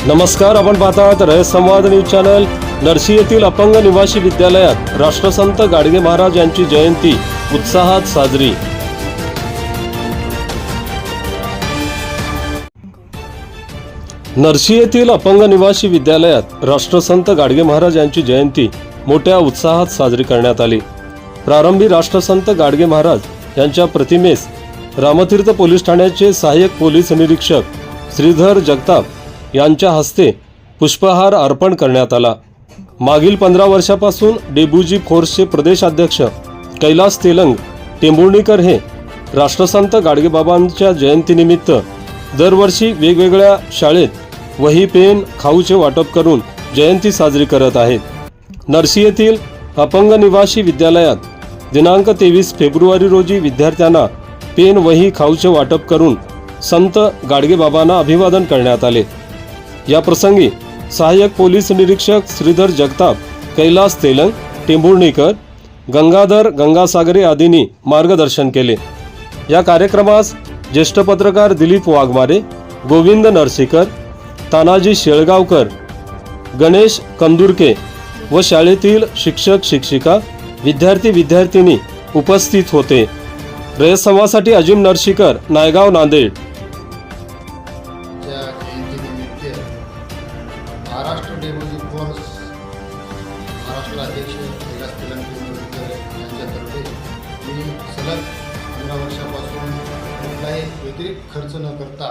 नमस्कार, आपण पाहतात रयत संवाद न्यूज चॅनल। नरसी येथील अपंग निवासी विद्यालयात राष्ट्रसंत गाडगे महाराज यांची जयंती उत्साहात साजरी। नरसी येथील अपंग निवासी विद्यालयात राष्ट्रसंत गाडगे महाराज यांची जयंती मोठ्या उत्साहात साजरी करण्यात आली। प्रारंभी राष्ट्रसंत गाडगे महाराज यांच्या प्रतिमेस रामतीर्थ पोलीस ठाण्याचे सहाय्यक पोलीस निरीक्षक श्रीधर जगताप यांच्या हस्ते पुष्पहार अर्पण करण्यात आला। मागील 15 वर्षापासून डेबुजी फोर्सचे प्रदेशाध्यक्ष कैलास तेलंग टेंभुर्णीकर हे राष्ट्रसंत गाडगेबाबांच्या जयंतीनिमित्त दरवर्षी वेगवेगळ्या शाळेत वही, पेन, खाऊचे वाटप करून जयंती साजरी करत आहेत। नरसी येथील अपंग निवासी विद्यालयात दिनांक 23 फेब्रुवारी रोजी विद्यार्थ्यांना पेन, वही, खाऊचे वाटप करून संत गाडगेबाबांना अभिवादन करण्यात आले। या प्रसंगी सहाय्यक पोलीस निरीक्षक श्रीधर जगताप, कैलास तेलंग टेंभुर्णीकर, गंगाधर गंगासागरे आदींनी मार्गदर्शन केले। या कार्यक्रमास ज्येष्ठ पत्रकार दिलीप वाघमारे, गोविंद नरसीकर, तानाजी शेळगावकर, गणेश कंदुरके व शाळेतील शिक्षक शिक्षिका, विद्यार्थी विद्यार्थिनी उपस्थित होते। रयत संवादसाठी अजिम नरसीकर, नायगाव, नांदेड। महाराष्ट्र डेबुजी फोर्स महाराष्ट्र अध्यक्ष कैलास तेलंग यांच्यातर्फे मी सलग 15 वर्षापासून कुठलाही व्यतिरिक्त खर्च न करता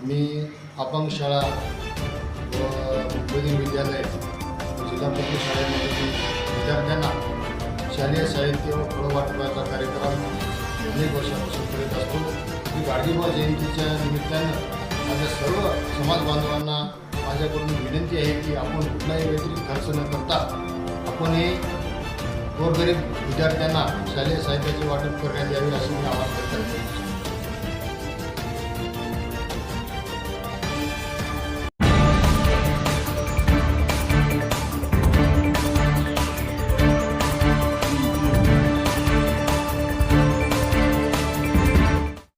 मी अपंग शाळा व मुंबई विद्यालय जिल्हा परिषद शाळेमध्ये विद्यार्थ्यांना शालेय साहित्य व फळं वाटपाचा कार्यक्रम अनेक वर्षापासून करीत असतो। की गाडगेबाबा जयंतीच्या निमित्तानं माझ्या सर्व समाज बांधवांना माझ्याकडून विनंती आहे की आपण कुठलाही व्यतिरिक्त खर्च न करता आपण हे गोरगरीब विद्यार्थ्यांना शालेय साहित्याचे वाटप करण्यात यावे असे मी आवाहन करत आहे।